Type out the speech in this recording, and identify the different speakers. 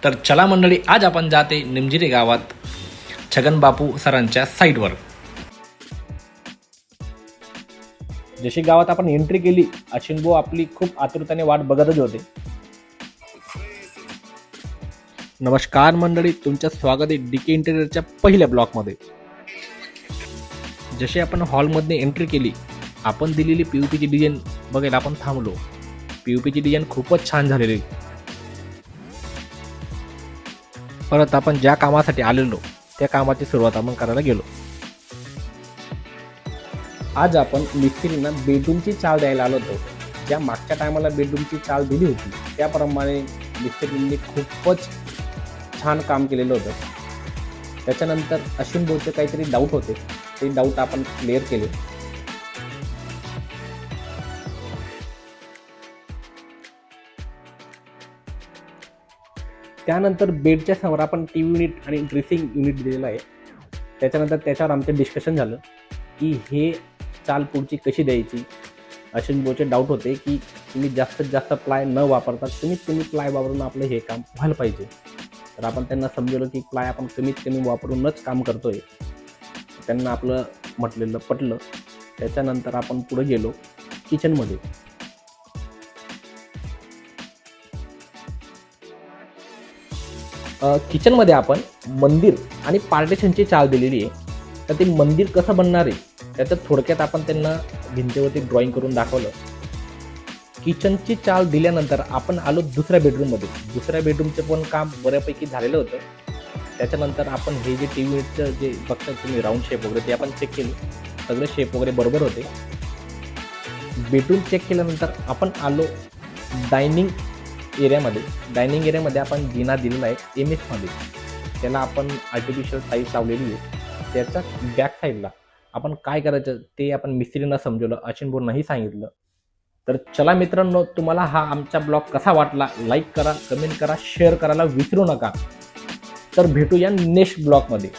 Speaker 1: तर चला मंडळी, आज आपण जाते निमजिरे गावात छगन बापू सरांच्या साईटवर. जशी गावात आपण एंट्री केली, अश्विनभाऊ आपली खूप आतुरतेने वाट बघतच होते. नमस्कार मंडळी, तुमचं स्वागत आहे डीके इंटेरियरच्या पहिल्या ब्लॉकमध्ये. जशी आपण हॉलमध्ये एंट्री केली, आपण दिलेली पीयूपीची डिझाईन बघायला आपण थांबलो. पीयूपीची डिझाईन खूपच छान झालेली. परत आपण ज्या कामासाठी आलेलो त्या कामाची सुरुवात आपण करायला गेलो. आज आपण मिस्त्रींना बेडरूमची चाल द्यायला आलो होतो. ज्या मागच्या टायमाला बेडरूमची चाल दिली होती त्याप्रमाणे मिस्त्रींनी खूपच छान काम केलेलं होतं. त्याच्यानंतर अश्विनभाऊचे काहीतरी डाऊट होते, ते डाऊट आपण क्लिअर केले. त्यानंतर बेडच्या समोर आपण टीव्ही युनिट आणि ड्रेसिंग युनिट दिलेलं आहे. त्याच्यानंतर त्याच्यावर आमचं डिस्कशन झालं की हे चाल पुढची कशी द्यायची. अश्विनभाऊचे डाऊट होते की तुम्ही जास्तीत जास्त प्लाय न वापरता कमीत प्लाय वापरून आपलं हे काम व्हायला पाहिजे. तर आपण त्यांना समजवलं की प्लाय आपण कमीत कमी वापरूनच काम करतोय. त्यांना आपलं म्हटलेलं पटलं. त्याच्यानंतर आपण पुढे गेलो किचनमध्ये. किचनमध्ये आपण मंदिर आणि पार्टिशनची चाल दिलेली आहे. तर ते मंदिर कसं बनणार आहे त्याचं थोडक्यात आपण त्यांना भिंतीवरती ड्रॉइंग करून दाखवलं. किचनची चाल दिल्यानंतर आपण आलो दुसऱ्या बेडरूममध्ये. दुसऱ्या बेडरूमचं पण काम बऱ्यापैकी झालेलं होतं. त्याच्यानंतर आपण हे जे टी व्ही युनिटचं जे बघता तुम्ही राऊंड शेप वगैरे ते आपण चेक केले. सगळे शेप वगैरे बरोबर होते. बेडरूम चेक केल्यानंतर आपण आलो डायनिंग एरियामध्ये. डायनिंग एरियामध्ये आपण जिना दिलेला आहे MS मध्ये. त्याला आपण आर्टिफिशियल साईज लावलेली आहे. त्याच्या बॅक साईडला आपण काय करायचं ते आपण मिस्त्रींना समजवलं, अश्विनभाऊंनाही सांगितलं. तर चला मित्रांनो, तुम्हाला हा आमचा ब्लॉग कसा वाटला लाईक करा, कमेंट करा, शेअर करायला विसरू नका. तर भेटूया नेक्स्ट ब्लॉगमध्ये.